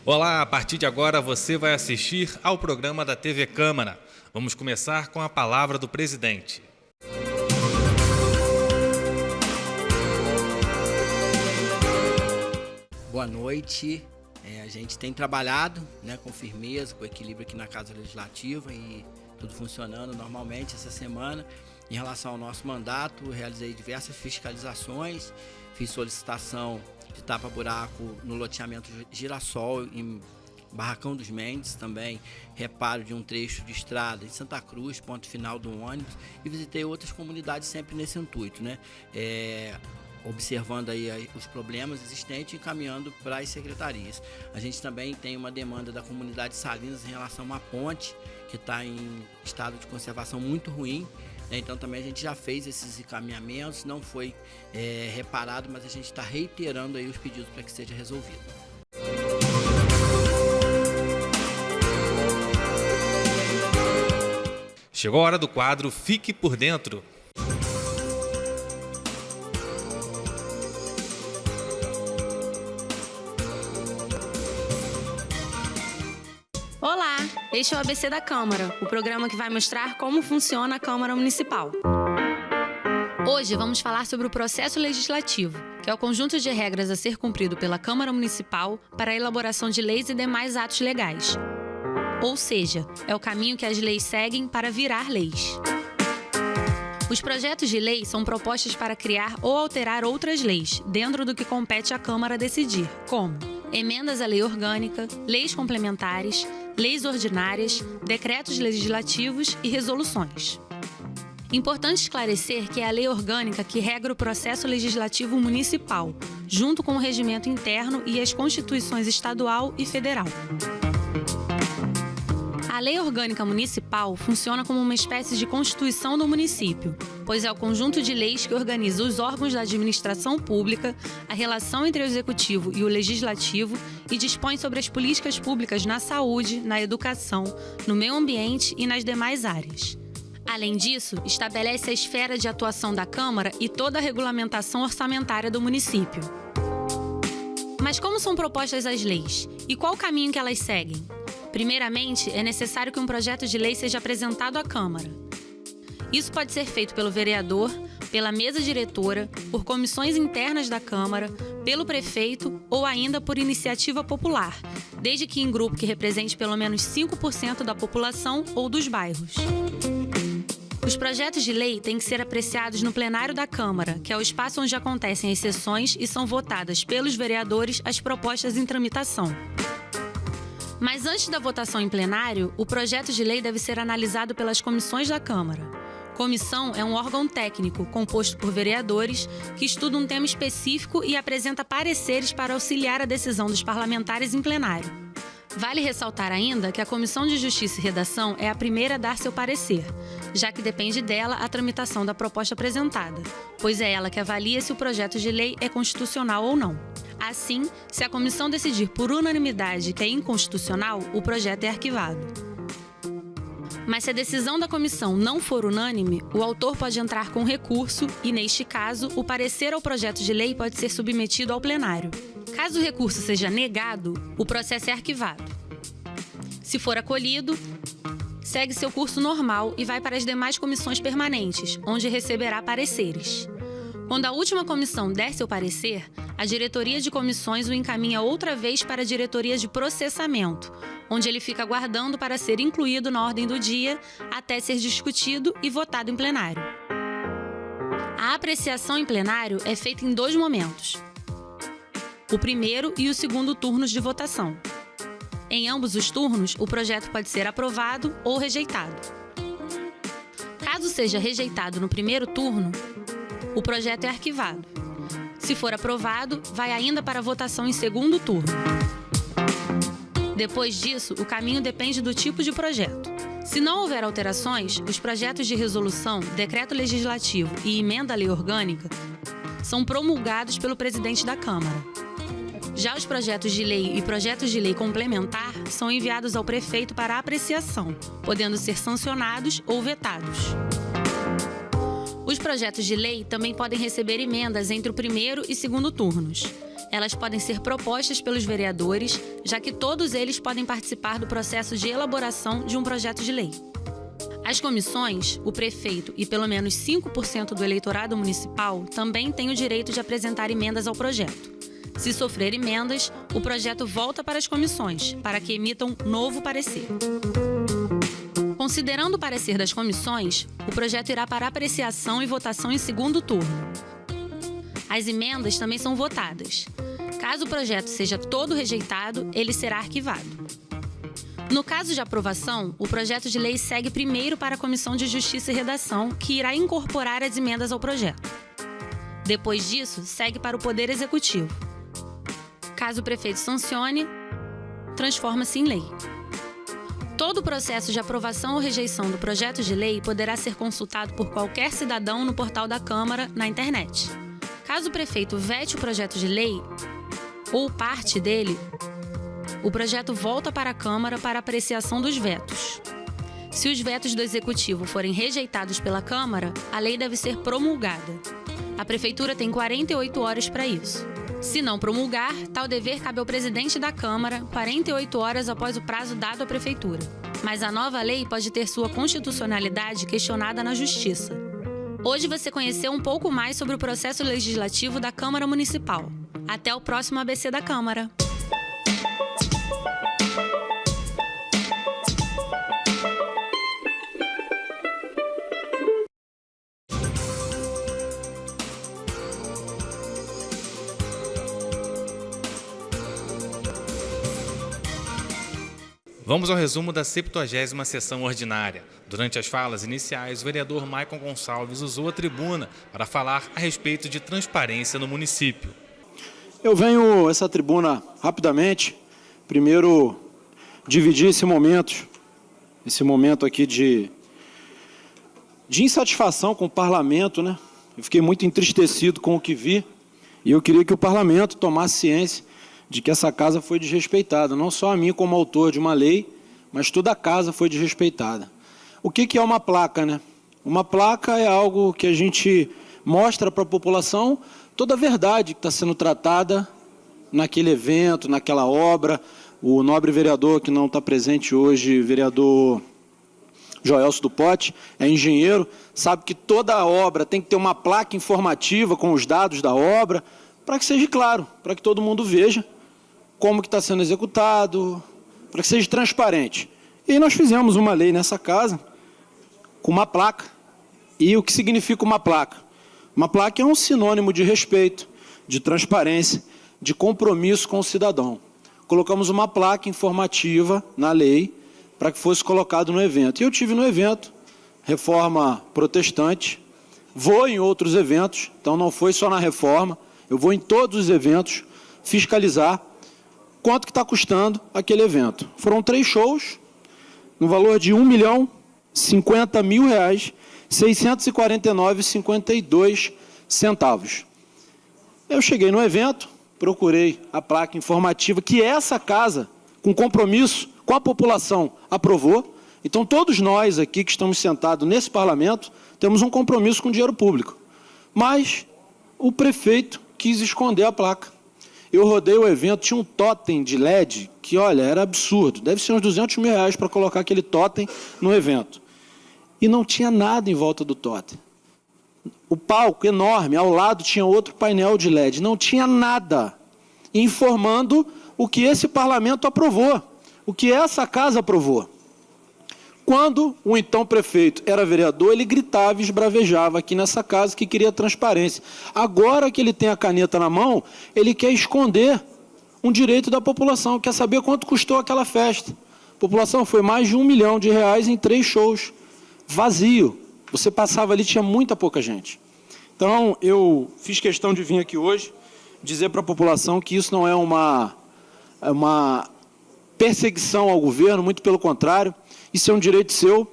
Olá, a partir de agora você vai assistir ao programa da TV Câmara. Vamos começar com a palavra do presidente. Boa noite. A gente tem trabalhado, com firmeza, com equilíbrio aqui na Casa Legislativa e tudo funcionando normalmente essa semana. Em relação ao nosso mandato, realizei diversas fiscalizações, fiz solicitação de tapa-buraco no loteamento Girassol, em Barracão dos Mendes, também reparo de um trecho de estrada em Santa Cruz, ponto final do ônibus, e visitei outras comunidades sempre nesse intuito, observando aí os problemas existentes e encaminhando para as secretarias. A gente também tem uma demanda da comunidade Salinas em relação a uma ponte que está em estado de conservação muito ruim, então também a gente já fez esses encaminhamentos, não foi reparado, mas a gente está reiterando aí os pedidos para que seja resolvido. Chegou a hora do quadro Fique por Dentro. Olá, este é o ABC da Câmara, o programa que vai mostrar como funciona a Câmara Municipal. Hoje vamos falar sobre o processo legislativo, que é o conjunto de regras a ser cumprido pela Câmara Municipal para a elaboração de leis e demais atos legais. Ou seja, é o caminho que as leis seguem para virar leis. Os projetos de lei são propostas para criar ou alterar outras leis, dentro do que compete à Câmara decidir, como emendas à lei orgânica, leis complementares, leis ordinárias, decretos legislativos e resoluções. Importante esclarecer que é a lei orgânica que regra o processo legislativo municipal, junto com o regimento interno e as constituições estadual e federal. A Lei Orgânica Municipal funciona como uma espécie de constituição do município, pois é o conjunto de leis que organiza os órgãos da administração pública, a relação entre o executivo e o legislativo e dispõe sobre as políticas públicas na saúde, na educação, no meio ambiente e nas demais áreas. Além disso, estabelece a esfera de atuação da Câmara e toda a regulamentação orçamentária do município. Mas como são propostas as leis? E qual o caminho que elas seguem? Primeiramente, é necessário que um projeto de lei seja apresentado à Câmara. Isso pode ser feito pelo vereador, pela mesa diretora, por comissões internas da Câmara, pelo prefeito ou ainda por iniciativa popular, desde que em grupo que represente pelo menos 5% da população ou dos bairros. Os projetos de lei têm que ser apreciados no plenário da Câmara, que é o espaço onde acontecem as sessões e são votadas pelos vereadores as propostas em tramitação. Mas antes da votação em plenário, o projeto de lei deve ser analisado pelas comissões da Câmara. Comissão é um órgão técnico composto por vereadores que estuda um tema específico e apresenta pareceres para auxiliar a decisão dos parlamentares em plenário. Vale ressaltar ainda que a Comissão de Justiça e Redação é a primeira a dar seu parecer, já que depende dela a tramitação da proposta apresentada, pois é ela que avalia se o projeto de lei é constitucional ou não. Assim, se a comissão decidir por unanimidade que é inconstitucional, o projeto é arquivado. Mas se a decisão da comissão não for unânime, o autor pode entrar com recurso e, neste caso, o parecer ao projeto de lei pode ser submetido ao plenário. Caso o recurso seja negado, o processo é arquivado. Se for acolhido, segue seu curso normal e vai para as demais comissões permanentes, onde receberá pareceres. Quando a última comissão der seu parecer, a diretoria de comissões o encaminha outra vez para a diretoria de processamento, onde ele fica aguardando para ser incluído na ordem do dia até ser discutido e votado em plenário. A apreciação em plenário é feita em 2 momentos: o primeiro e o segundo turnos de votação. Em ambos os turnos, o projeto pode ser aprovado ou rejeitado. Caso seja rejeitado no primeiro turno, o projeto é arquivado. Se for aprovado, vai ainda para a votação em segundo turno. Depois disso, o caminho depende do tipo de projeto. Se não houver alterações, os projetos de resolução, decreto legislativo e emenda à lei orgânica são promulgados pelo presidente da Câmara. Já os projetos de lei e projetos de lei complementar são enviados ao prefeito para apreciação, podendo ser sancionados ou vetados. Os projetos de lei também podem receber emendas entre o primeiro e segundo turnos. Elas podem ser propostas pelos vereadores, já que todos eles podem participar do processo de elaboração de um projeto de lei. As comissões, o prefeito e pelo menos 5% do eleitorado municipal também têm o direito de apresentar emendas ao projeto. Se sofrer emendas, o projeto volta para as comissões, para que emitam novo parecer. Considerando o parecer das comissões, o projeto irá para apreciação e votação em segundo turno. As emendas também são votadas. Caso o projeto seja todo rejeitado, ele será arquivado. No caso de aprovação, o projeto de lei segue primeiro para a Comissão de Justiça e Redação, que irá incorporar as emendas ao projeto. Depois disso, segue para o Poder Executivo. Caso o prefeito sancione, transforma-se em lei. Todo o processo de aprovação ou rejeição do projeto de lei poderá ser consultado por qualquer cidadão no portal da Câmara, na internet. Caso o prefeito vete o projeto de lei, ou parte dele, o projeto volta para a Câmara para apreciação dos vetos. Se os vetos do Executivo forem rejeitados pela Câmara, a lei deve ser promulgada. A Prefeitura tem 48 horas para isso. Se não promulgar, tal dever cabe ao presidente da Câmara 48 horas após o prazo dado à Prefeitura. Mas a nova lei pode ter sua constitucionalidade questionada na Justiça. Hoje você conheceu um pouco mais sobre o processo legislativo da Câmara Municipal. Até o próximo ABC da Câmara. Vamos ao resumo da 70ª sessão ordinária. Durante as falas iniciais, o vereador Maicon Gonçalves usou a tribuna para falar a respeito de transparência no município. Eu venho a essa tribuna rapidamente, primeiro dividir esse momento aqui de insatisfação com o parlamento, né? Eu fiquei muito entristecido com o que vi e eu queria que o parlamento tomasse ciência de que essa casa foi desrespeitada, não só a mim como autor de uma lei, mas toda a casa foi desrespeitada. O que é uma placa, né? Uma placa é algo que a gente mostra para a população toda a verdade que está sendo tratada naquele evento, naquela obra. O nobre vereador que não está presente hoje, vereador Joelso do Pote, é engenheiro, sabe que toda a obra tem que ter uma placa informativa com os dados da obra, para que seja claro, para que todo mundo veja como que está sendo executado, para que seja transparente. E nós fizemos uma lei nessa casa com uma placa. E o que significa uma placa? Uma placa é um sinônimo de respeito, de transparência, de compromisso com o cidadão. Colocamos uma placa informativa na lei para que fosse colocado no evento. E eu tive no evento, Reforma Protestante, vou em outros eventos, então não foi só na Reforma, eu vou em todos os eventos fiscalizar quanto que está custando aquele evento. Foram 3 shows, no valor de R$1.050.000, 649,52 . Eu cheguei no evento, procurei a placa informativa que essa casa, com compromisso com a população, aprovou. Então, todos nós aqui que estamos sentados nesse parlamento, temos um compromisso com o dinheiro público. Mas o prefeito quis esconder a placa. Eu rodei o evento, tinha um totem de LED que, olha, era absurdo. Deve ser uns R$200 mil para colocar aquele totem no evento. E não tinha nada em volta do totem. O palco enorme, ao lado tinha outro painel de LED. Não tinha nada informando o que esse parlamento aprovou, o que essa casa aprovou. Quando o então prefeito era vereador, ele gritava e esbravejava aqui nessa casa que queria transparência. Agora que ele tem a caneta na mão, ele quer esconder um direito da população, quer saber quanto custou aquela festa. A população foi mais de R$1 milhão em 3 shows, vazio. Você passava ali, tinha muita pouca gente. Então, eu fiz questão de vir aqui hoje, dizer para a população que isso não é uma perseguição ao governo, muito pelo contrário. Isso é um direito seu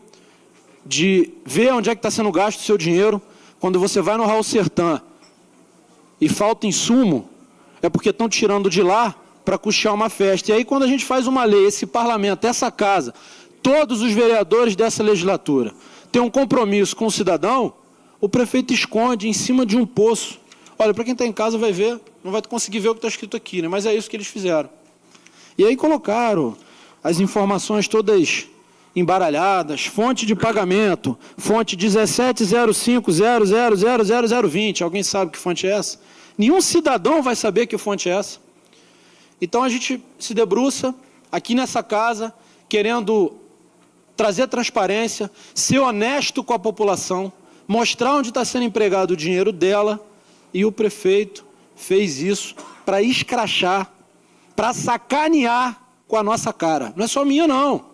de ver onde é que está sendo gasto o seu dinheiro. Quando você vai no Raul Sertã e falta insumo, é porque estão tirando de lá para custear uma festa. E aí, quando a gente faz uma lei, esse parlamento, essa casa, todos os vereadores dessa legislatura têm um compromisso com o cidadão, o prefeito esconde em cima de um poço Olha, para quem está em casa vai ver, não vai conseguir ver o que está escrito aqui, né? Mas é isso que eles fizeram. E aí colocaram as informações todas embaralhadas, fonte de pagamento, fonte 170500000020. Alguém sabe que fonte é essa? Nenhum cidadão vai saber que fonte é essa. Então a gente se debruça aqui nessa casa, querendo trazer transparência, ser honesto com a população, mostrar onde está sendo empregado o dinheiro dela, e o prefeito fez isso para escrachar, para sacanear com a nossa cara. Não é só minha, não,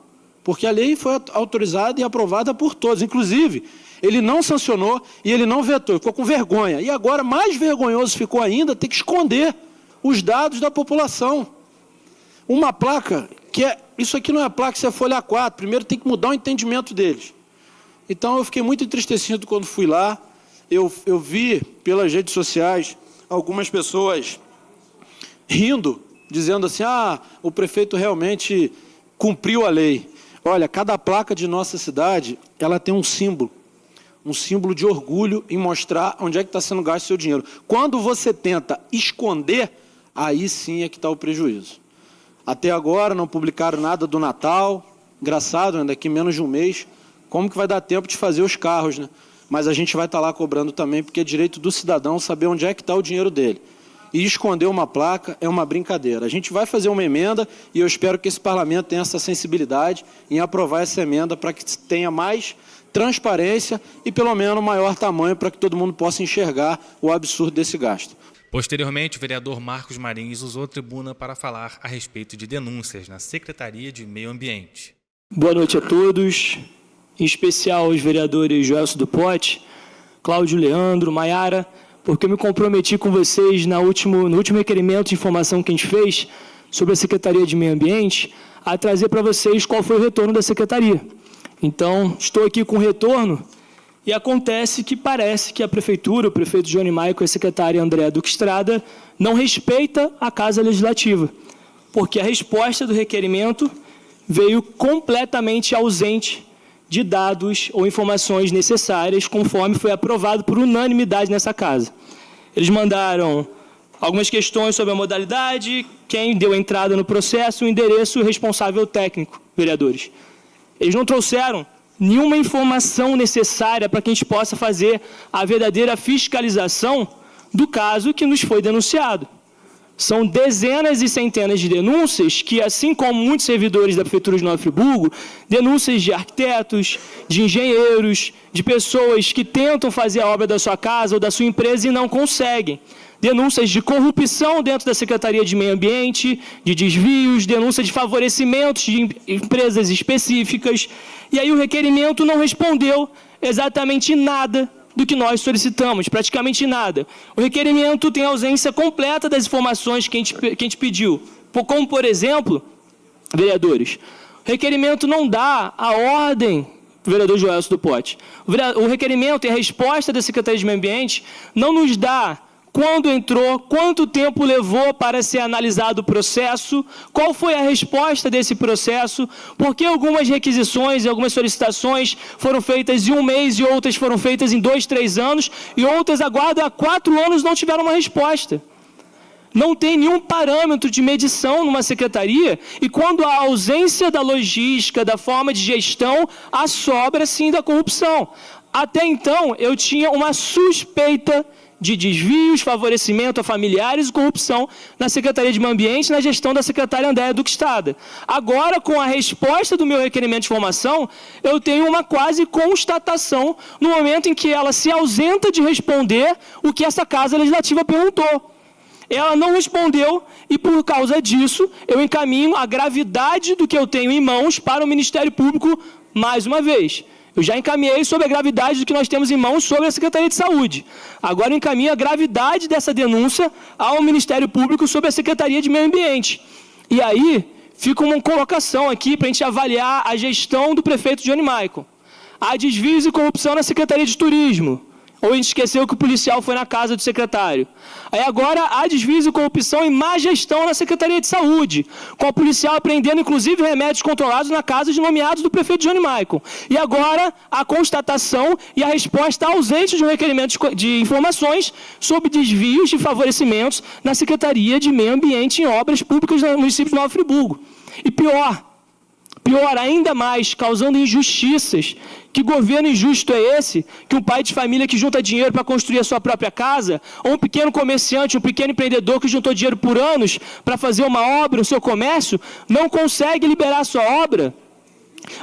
porque a lei foi autorizada e aprovada por todos. Inclusive, ele não sancionou e ele não vetou, ficou com vergonha. E agora, mais vergonhoso ficou ainda, ter que esconder os dados da população. Uma placa, isso aqui não é placa, isso é folha A4, primeiro tem que mudar o entendimento deles. Então, eu fiquei muito entristecido quando fui lá. Eu vi pelas redes sociais algumas pessoas rindo, dizendo assim, o prefeito realmente cumpriu a lei. Olha, cada placa de nossa cidade, ela tem um símbolo de orgulho em mostrar onde é que está sendo gasto o seu dinheiro. Quando você tenta esconder, aí sim é que está o prejuízo. Até agora não publicaram nada do Natal, engraçado, né? Daqui menos de um mês, como que vai dar tempo de fazer os carros, né? Mas a gente vai estar lá cobrando também, porque é direito do cidadão saber onde é que está o dinheiro dele. E esconder uma placa é uma brincadeira. A gente vai fazer uma emenda e eu espero que esse parlamento tenha essa sensibilidade em aprovar essa emenda para que tenha mais transparência e pelo menos maior tamanho para que todo mundo possa enxergar o absurdo desse gasto. Posteriormente, o vereador Marcos Marins usou a tribuna para falar a respeito de denúncias na Secretaria de Meio Ambiente. Boa noite a todos, em especial aos vereadores Joelson do Pote, Cláudio Leandro, Maiara, porque eu me comprometi com vocês no último requerimento de informação que a gente fez sobre a Secretaria de Meio Ambiente, a trazer para vocês qual foi o retorno da Secretaria. Então, estou aqui com o retorno e acontece que parece que a Prefeitura, o prefeito Johnny Maico e a secretária Andréa Duque Estrada não respeita a Casa Legislativa, porque a resposta do requerimento veio completamente ausente de dados ou informações necessárias, conforme foi aprovado por unanimidade nessa casa. Eles mandaram algumas questões sobre a modalidade, quem deu entrada no processo, o endereço e o responsável técnico, vereadores. Eles não trouxeram nenhuma informação necessária para que a gente possa fazer a verdadeira fiscalização do caso que nos foi denunciado. São dezenas e centenas de denúncias que, assim como muitos servidores da Prefeitura de Nova Friburgo, denúncias de arquitetos, de engenheiros, de pessoas que tentam fazer a obra da sua casa ou da sua empresa e não conseguem. Denúncias de corrupção dentro da Secretaria de Meio Ambiente, de desvios, denúncias de favorecimentos de empresas específicas. E aí o requerimento não respondeu exatamente nada do que nós solicitamos, praticamente nada. O requerimento tem ausência completa das informações que a gente pediu. Como, por exemplo, vereadores, o requerimento não dá a ordem, vereador Joelson do Pote, o requerimento e a resposta da Secretaria de Meio Ambiente não nos dá quando entrou, quanto tempo levou para ser analisado o processo, qual foi a resposta desse processo, por que algumas requisições e algumas solicitações foram feitas em um mês e outras foram feitas em 2, 3 anos e outras agora há 4 anos não tiveram uma resposta. Não tem nenhum parâmetro de medição numa secretaria e quando há ausência da logística, da forma de gestão, há sobra sim da corrupção. Até então eu tinha uma suspeita de desvios, favorecimento a familiares e corrupção na Secretaria de Meio Ambiente na gestão da secretária Andréa Duque Estrada. Agora, com a resposta do meu requerimento de informação, eu tenho uma quase constatação no momento em que ela se ausenta de responder o que essa Casa Legislativa perguntou. Ela não respondeu e, por causa disso, eu encaminho a gravidade do que eu tenho em mãos para o Ministério Público mais uma vez. Eu já encaminhei sobre a gravidade do que nós temos em mãos sobre a Secretaria de Saúde. Agora eu encaminho a gravidade dessa denúncia ao Ministério Público sobre a Secretaria de Meio Ambiente. E aí, fica uma colocação aqui para a gente avaliar a gestão do prefeito Johnny Maico. Há desvios e corrupção na Secretaria de Turismo. Ou a gente esqueceu que o policial foi na casa do secretário? Aí agora há desvios e corrupção e má gestão na Secretaria de Saúde, com o policial apreendendo, inclusive, remédios controlados na casa de nomeados do prefeito Johnny Maicon. E agora a constatação e a resposta ausente de um requerimento de informações sobre desvios de favorecimentos na Secretaria de Meio Ambiente em obras públicas no município de Nova Friburgo. E pior ainda mais, causando injustiças. Que governo injusto é esse? Que um pai de família que junta dinheiro para construir a sua própria casa, ou um pequeno comerciante, um pequeno empreendedor que juntou dinheiro por anos para fazer uma obra, o seu comércio, não consegue liberar a sua obra,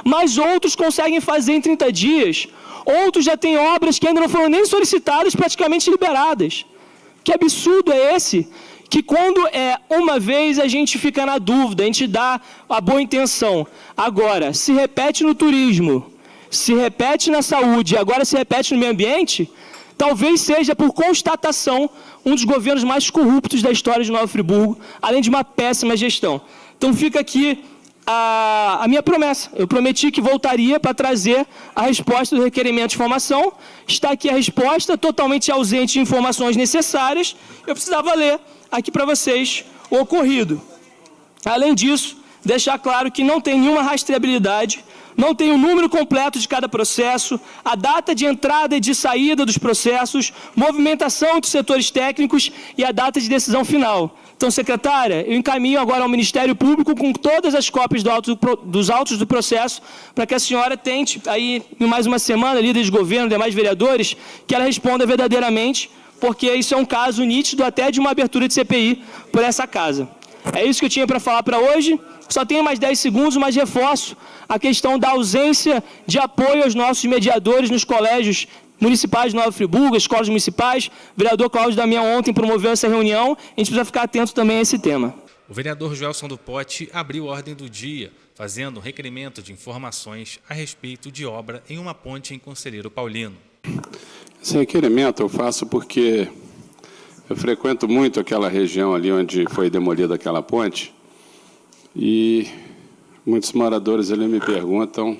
mas outros conseguem fazer em 30 dias. Outros já têm obras que ainda não foram nem solicitadas, praticamente liberadas. Que absurdo é esse? Que quando uma vez a gente fica na dúvida, a gente dá a boa intenção. Agora, se repete no turismo, se repete na saúde e agora se repete no meio ambiente, talvez seja por constatação um dos governos mais corruptos da história de Nova Friburgo, além de uma péssima gestão. Então fica aqui a minha promessa. Eu prometi que voltaria para trazer a resposta do requerimento de informação. Está aqui a resposta, totalmente ausente de informações necessárias. Eu precisava ler aqui para vocês o ocorrido. Além disso, deixar claro que não tem nenhuma rastreabilidade, não tem o número completo de cada processo, a data de entrada e de saída dos processos, movimentação dos setores técnicos e a data de decisão final. Então, secretária, eu encaminho agora ao Ministério Público com todas as cópias dos autos do processo para que a senhora tente, aí, em mais uma semana, líderes de governo, demais vereadores, que ela responda verdadeiramente, porque isso é um caso nítido até de uma abertura de CPI por essa casa. É isso que eu tinha para falar para hoje. Só tenho mais 10 segundos, mas reforço a questão da ausência de apoio aos nossos mediadores nos colégios municipais de Nova Friburgo, escolas municipais. O vereador Cláudio Damião ontem promoveu essa reunião. A gente precisa ficar atento também a esse tema. O vereador Joelson do Pote abriu ordem do dia, fazendo um requerimento de informações a respeito de obra em uma ponte em Conselheiro Paulino. Esse requerimento eu faço porque eu frequento muito aquela região ali onde foi demolida aquela ponte e muitos moradores ali me perguntam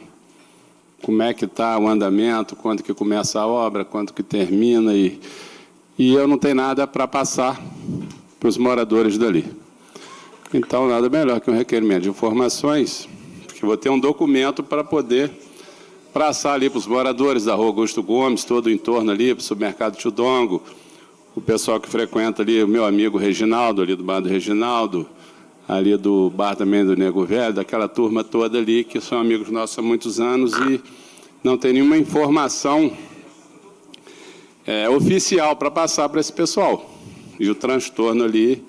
como é que está o andamento, quando que começa a obra, quando que termina e eu não tenho nada para passar para os moradores dali. Então, nada melhor que um requerimento de informações, porque vou ter um documento para poder passar ali para os moradores da Rua Augusto Gomes, todo o entorno ali, para o supermercado Tchudongo, o pessoal que frequenta ali, o meu amigo Reginaldo, ali do bar do Reginaldo, ali do bar também do Nego Velho, daquela turma toda ali, que são amigos nossos há muitos anos e não tem nenhuma informação oficial para passar para esse pessoal. E o transtorno ali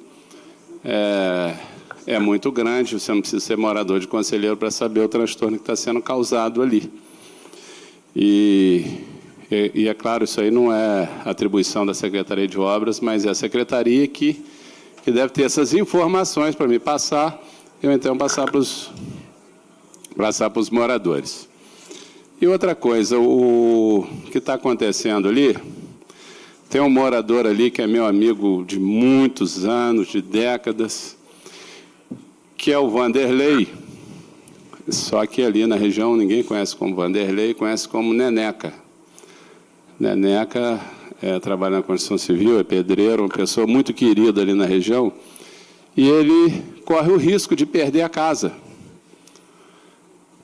é muito grande, você não precisa ser morador de Conselheiro para saber o transtorno que está sendo causado ali. E é claro, isso aí não é atribuição da Secretaria de Obras, mas é a Secretaria que deve ter essas informações para me passar, eu então passar para os moradores. E outra coisa, o que está acontecendo ali, tem um morador ali que é meu amigo de muitos anos, de décadas, que é o Vanderlei, só que ali na região ninguém conhece como Vanderlei, conhece como Neneca. Neneca trabalha na construção civil, é pedreiro, uma pessoa muito querida ali na região, e ele corre o risco de perder a casa.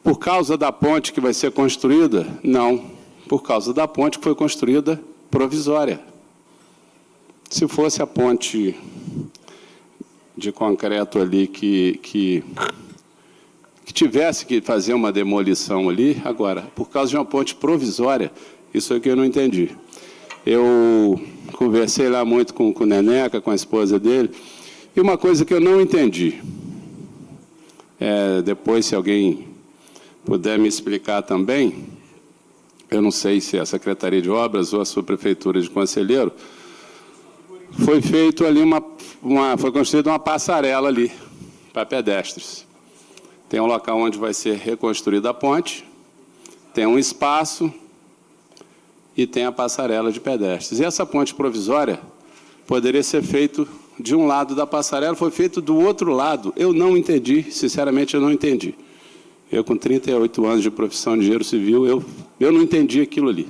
Por causa da ponte que vai ser construída? Não, por causa da ponte que foi construída provisória. Se fosse a ponte de concreto ali que tivesse que fazer uma demolição ali, agora, por causa de uma ponte provisória, isso é que eu não entendi. Eu conversei lá muito com o Neneca, com a esposa dele, e uma coisa que eu não entendi, depois, se alguém puder me explicar também, eu não sei se é a Secretaria de Obras ou a sua Prefeitura de Conselheiro, foi feito ali foi construída uma passarela ali para pedestres. Tem um local onde vai ser reconstruída a ponte, tem um espaço e tem a passarela de pedestres. E essa ponte provisória poderia ser feita de um lado da passarela, foi feito do outro lado. Eu não entendi, sinceramente eu não entendi. Eu, com 38 anos de profissão de engenheiro civil, eu não entendi aquilo ali.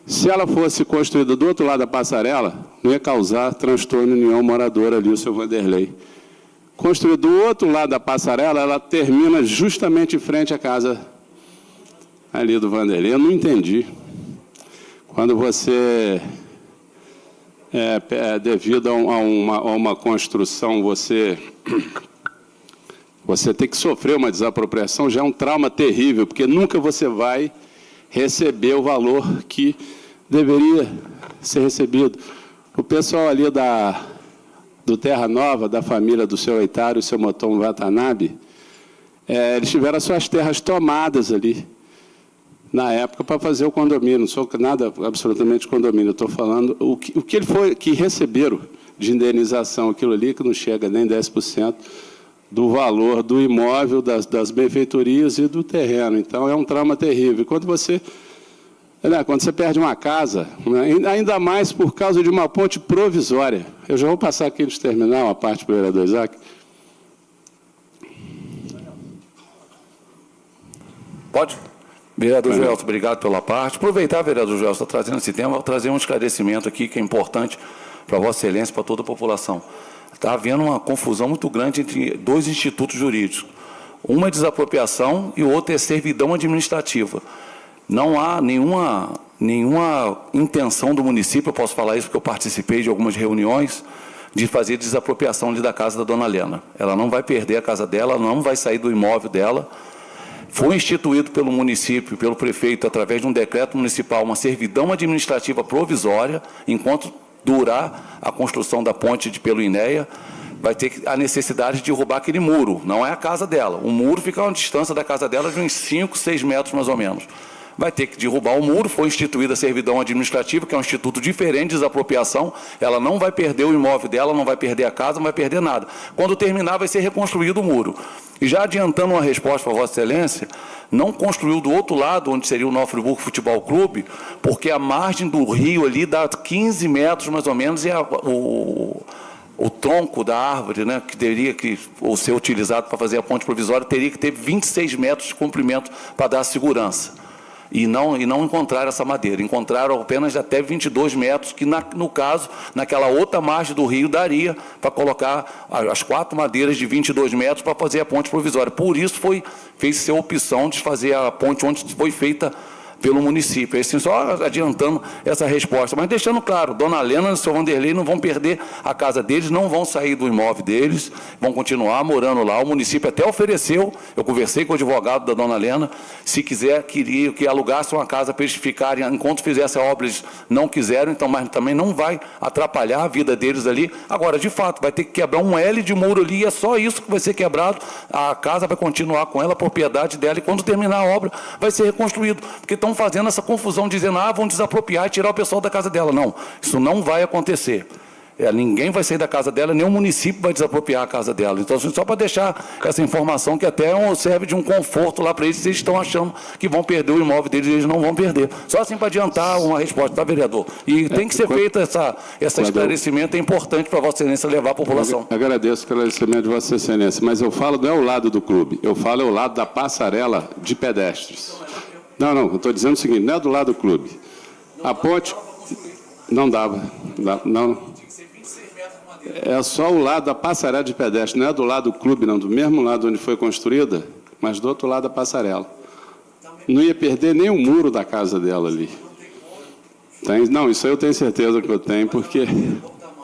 Se ela fosse construída do outro lado da passarela, não ia causar transtorno nenhum morador ali, o seu Vanderlei. Construída do outro lado da passarela, ela termina justamente em frente à casa ali do Vanderlei. Eu não entendi. Quando você, devido a uma construção, você tem que sofrer uma desapropriação, já é um trauma terrível, porque nunca você vai receber o valor que deveria ser recebido. O pessoal ali do Terra Nova, da família do seu Eitário, o seu Moton Watanabe, eles tiveram as suas terras tomadas ali, na época, para fazer o condomínio. Não sou nada absolutamente condomínio, estou falando o que receberam de indenização, aquilo ali que não chega nem 10% do valor do imóvel, das benfeitorias e do terreno. Então, é um trauma terrível. Quando você perde uma casa, ainda mais por causa de uma ponte provisória. Eu já vou passar aqui antes de terminar uma parte para o vereador Isaac. Pode? Vereador Joelson, obrigado pela parte. Aproveitar, vereador Joelson, está trazendo esse tema, vou trazer um esclarecimento aqui que é importante para Vossa Excelência e para toda a população. Está havendo uma confusão muito grande entre dois institutos jurídicos. Uma é desapropriação e o outro é servidão administrativa. Não há nenhuma intenção do município, eu posso falar isso porque eu participei de algumas reuniões, de fazer desapropriação ali da casa da dona Lena. Ela não vai perder a casa dela, não vai sair do imóvel dela. Foi instituído pelo município, pelo prefeito, através de um decreto municipal, uma servidão administrativa provisória, enquanto durar a construção da ponte pelo INEA, vai ter a necessidade de derrubar aquele muro. Não é a casa dela. O muro fica a uma distância da casa dela de uns 5, 6 metros, mais ou menos. Vai ter que derrubar o muro. Foi instituída a servidão administrativa, que é um instituto diferente de desapropriação. Ela não vai perder o imóvel dela, não vai perder a casa, não vai perder nada. Quando terminar, vai ser reconstruído o muro. E já adiantando uma resposta para Vossa Excelência, não construiu do outro lado, onde seria o Nova Friburgo Futebol Clube, porque a margem do rio ali dá 15 metros, mais ou menos, e o tronco da árvore, né, que teria que ser utilizado para fazer a ponte provisória, teria que ter 26 metros de comprimento para dar segurança. E não encontraram essa madeira. Encontraram apenas até 22 metros, que, no caso, naquela outra margem do rio, daria para colocar as 4 madeiras de 22 metros para fazer a ponte provisória. Por isso, fez-se a opção de fazer a ponte onde foi feita pelo município. Assim, só adiantando essa resposta, mas deixando claro, dona Lena e o seu Vanderlei não vão perder a casa deles, não vão sair do imóvel deles, vão continuar morando lá. O município até ofereceu, eu conversei com o advogado da dona Lena, se queria que alugasse uma casa para eles ficarem, enquanto fizesse a obra, eles não quiseram, então, mas também não vai atrapalhar a vida deles ali. Agora, de fato, vai ter que quebrar um L de muro ali, e é só isso que vai ser quebrado, a casa vai continuar com ela, a propriedade dela, e quando terminar a obra, vai ser reconstruído, porque estão fazendo essa confusão, dizendo, vão desapropriar e tirar o pessoal da casa dela. Não, isso não vai acontecer. Ninguém vai sair da casa dela, nem o município vai desapropriar a casa dela. Então, só para deixar essa informação, que até serve de um conforto lá para eles, eles estão achando que vão perder o imóvel deles, eles não vão perder. Só assim para adiantar uma resposta, tá, vereador? E tem que ser feito esse esclarecimento, é importante para Vossa Excelência levar a população. Eu agradeço o esclarecimento de Vossa Excelência, mas eu falo não é o lado do clube, eu falo é o lado da passarela de pedestres. Não, eu estou dizendo o seguinte, não é do lado do clube. A ponte não dava, não. É só o lado da passarela de pedestre, não é do lado do clube, não, do mesmo lado onde foi construída, mas do outro lado da passarela. Não ia perder nem o muro da casa dela ali. Não, isso aí eu tenho certeza que eu tenho, porque...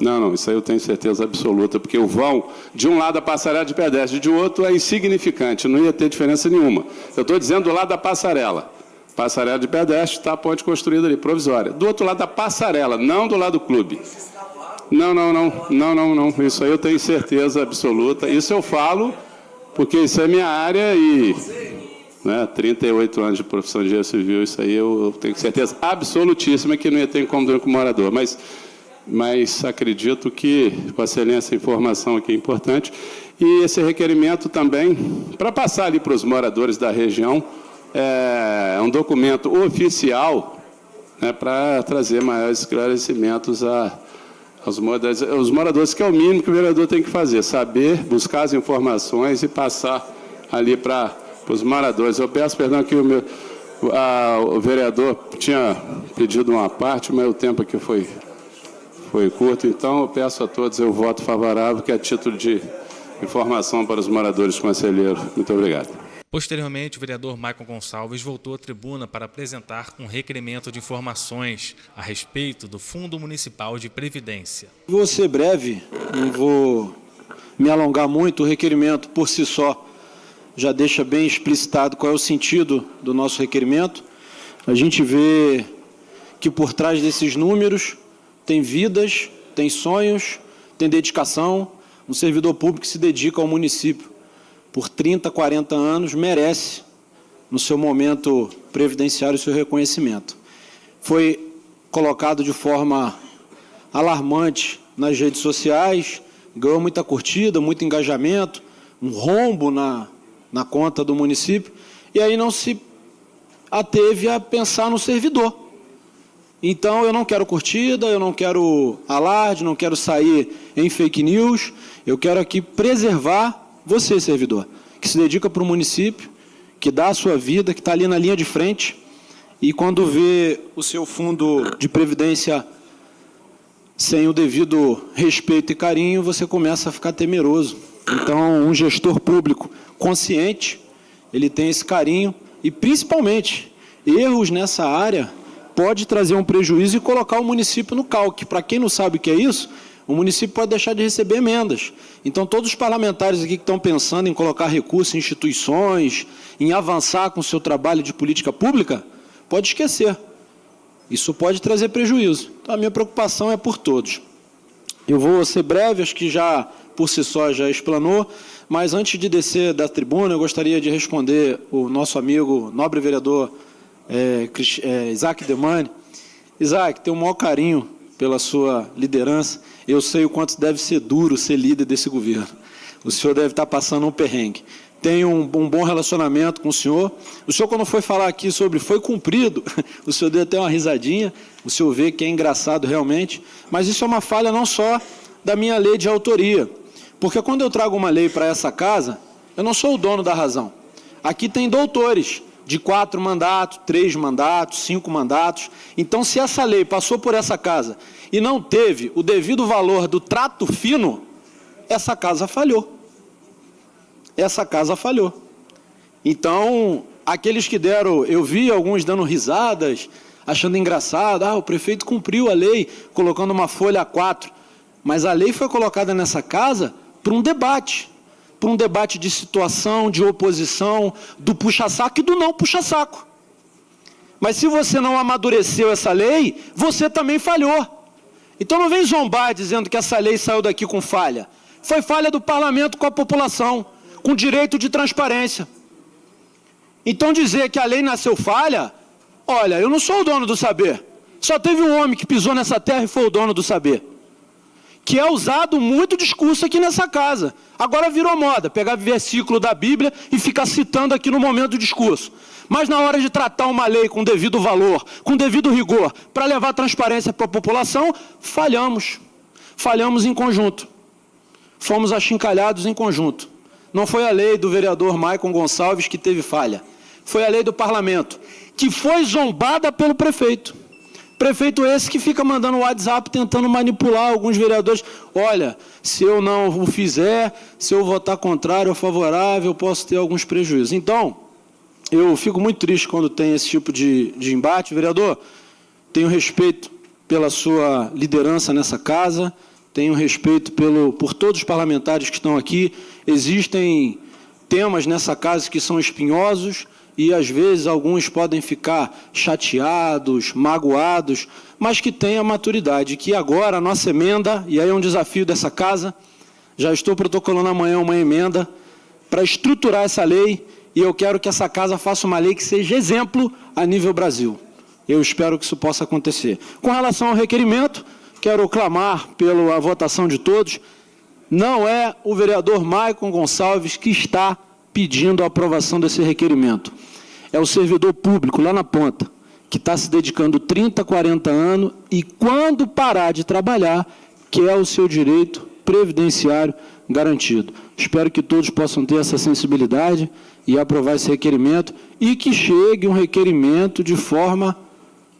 Não, isso aí eu tenho certeza absoluta, porque o vão, de um lado a passarela de pedestre, de outro é insignificante, não ia ter diferença nenhuma. Eu estou dizendo do lado da passarela. Passarela de pedestre, está a ponte construída ali, provisória. Do outro lado da passarela, não do lado do clube. Não. Isso aí eu tenho certeza absoluta. Isso eu falo, porque isso é minha área e... 38 anos de profissão de engenheiro civil, isso aí eu tenho certeza absolutíssima que não ia ter incômodo com o morador. Mas acredito que, Vossa Excelência, a informação aqui é importante. E esse requerimento também, para passar ali para os moradores da região, é um documento oficial, né, para trazer maiores esclarecimentos aos moradores, que é o mínimo que o vereador tem que fazer, saber, buscar as informações e passar ali para os moradores. Eu peço perdão aqui o O vereador tinha pedido uma parte, mas o tempo aqui foi curto, então eu peço a todos o voto favorável, que é a título de informação para os moradores conselheiros. Muito obrigado. Posteriormente, o vereador Maicon Gonçalves voltou à tribuna para apresentar um requerimento de informações a respeito do Fundo Municipal de Previdência. Vou ser breve, não vou me alongar muito. O requerimento, por si só, já deixa bem explicitado qual é o sentido do nosso requerimento. A gente vê que por trás desses números tem vidas, tem sonhos, tem dedicação. Um servidor público que se dedica ao município por 30, 40 anos, merece, no seu momento previdenciário, o seu reconhecimento. Foi colocado de forma alarmante nas redes sociais, ganhou muita curtida, muito engajamento, um rombo na conta do município, e aí não se ateve a pensar no servidor. Então, eu não quero curtida, eu não quero alarde, não quero sair em fake news, eu quero aqui preservar você, servidor, que se dedica para o município, que dá a sua vida, que está ali na linha de frente, e quando vê o seu fundo de previdência sem o devido respeito e carinho, você começa a ficar temeroso. Então, um gestor público consciente, ele tem esse carinho, e principalmente, erros nessa área pode trazer um prejuízo e colocar o município no calque. Para quem não sabe o que é isso, o município pode deixar de receber emendas. Então, todos os parlamentares aqui que estão pensando em colocar recursos em instituições, em avançar com o seu trabalho de política pública, pode esquecer. Isso pode trazer prejuízo. Então, a minha preocupação é por todos. Eu vou ser breve, acho que já, por si só, já explanou, mas antes de descer da tribuna, eu gostaria de responder o nosso amigo, nobre vereador Isaac Demani. Isaac, tenho o maior carinho pela sua liderança. Eu sei o quanto deve ser duro ser líder desse governo. O senhor deve estar passando um perrengue. Tenho um bom relacionamento com o senhor. O senhor, quando foi falar aqui sobre foi cumprido, o senhor deu até uma risadinha, o senhor vê que é engraçado realmente, mas isso é uma falha não só da minha lei de autoria, porque quando eu trago uma lei para essa casa, eu não sou o dono da razão. Aqui tem doutores de 4 mandatos, 3 mandatos, 5 mandatos. Então, se essa lei passou por essa casa e não teve o devido valor do trato fino, essa casa falhou. Essa casa falhou. Então, aqueles que deram, eu vi alguns dando risadas, achando engraçado, o prefeito cumpriu a lei, colocando uma folha A4, mas a lei foi colocada nessa casa por um debate de situação, de oposição, do puxa-saco e do não puxa-saco. Mas se você não amadureceu essa lei, você também falhou. Então não vem zombar dizendo que essa lei saiu daqui com falha. Foi falha do parlamento com a população, com direito de transparência. Então dizer que a lei nasceu falha, olha, eu não sou o dono do saber. Só teve um homem que pisou nessa terra e foi o dono do saber. Que é usado muito discurso aqui nessa casa. Agora virou moda, pegar versículo da Bíblia e ficar citando aqui no momento do discurso. Mas na hora de tratar uma lei com devido valor, com devido rigor, para levar transparência para a população, falhamos. Falhamos em conjunto. Fomos achincalhados em conjunto. Não foi a lei do vereador Maicon Gonçalves que teve falha. Foi a lei do parlamento, que foi zombada pelo prefeito. Prefeito esse que fica mandando WhatsApp tentando manipular alguns vereadores. Olha, se eu não o fizer, se eu votar contrário ou favorável, eu posso ter alguns prejuízos. Então, eu fico muito triste quando tem esse tipo de embate. Vereador, tenho respeito pela sua liderança nessa casa, tenho respeito por todos os parlamentares que estão aqui. Existem temas nessa casa que são espinhosos, e às vezes alguns podem ficar chateados, magoados, mas que tenham maturidade, que agora a nossa emenda, e aí é um desafio dessa casa, já estou protocolando amanhã uma emenda para estruturar essa lei, e eu quero que essa casa faça uma lei que seja exemplo a nível Brasil. Eu espero que isso possa acontecer. Com relação ao requerimento, quero clamar pela votação de todos. Não é o vereador Maicon Gonçalves que está pedindo a aprovação desse requerimento. É o servidor público lá na ponta, que está se dedicando 30, 40 anos e quando parar de trabalhar, quer o seu direito previdenciário garantido. Espero que todos possam ter essa sensibilidade e aprovar esse requerimento e que chegue um requerimento de forma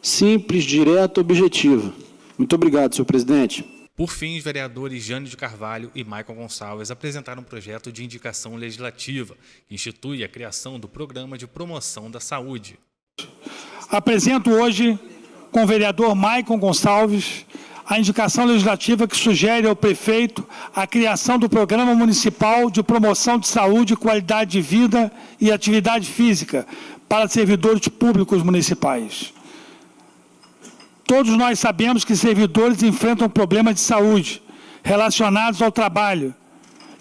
simples, direta, objetiva. Muito obrigado, senhor presidente. Por fim, os vereadores Jânio de Carvalho e Maicon Gonçalves apresentaram um projeto de indicação legislativa que institui a criação do Programa de Promoção da Saúde. Apresento hoje, com o vereador Maicon Gonçalves, a indicação legislativa que sugere ao prefeito a criação do Programa Municipal de Promoção de Saúde, Qualidade de Vida e Atividade Física para servidores públicos municipais. Todos nós sabemos que servidores enfrentam problemas de saúde relacionados ao trabalho,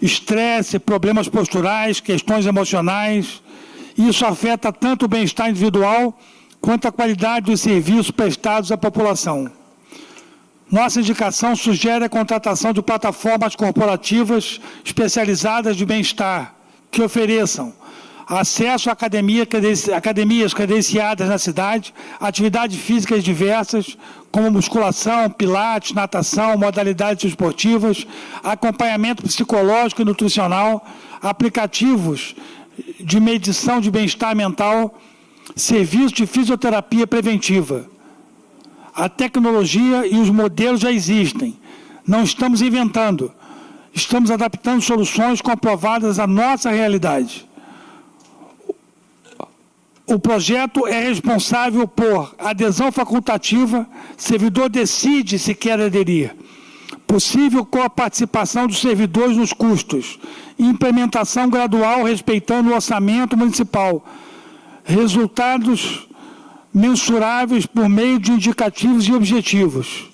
estresse, problemas posturais, questões emocionais. Isso afeta tanto o bem-estar individual quanto a qualidade dos serviços prestados à população. Nossa indicação sugere a contratação de plataformas corporativas especializadas de bem-estar que ofereçam acesso a academias credenciadas na cidade, atividades físicas diversas, como musculação, pilates, natação, modalidades esportivas, acompanhamento psicológico e nutricional, aplicativos de medição de bem-estar mental, serviço de fisioterapia preventiva. A tecnologia e os modelos já existem. Não estamos inventando. Estamos adaptando soluções comprovadas à nossa realidade. O projeto é responsável por adesão facultativa, servidor decide se quer aderir, possível com a participação dos servidores nos custos, implementação gradual respeitando o orçamento municipal, resultados mensuráveis por meio de indicativos e objetivos.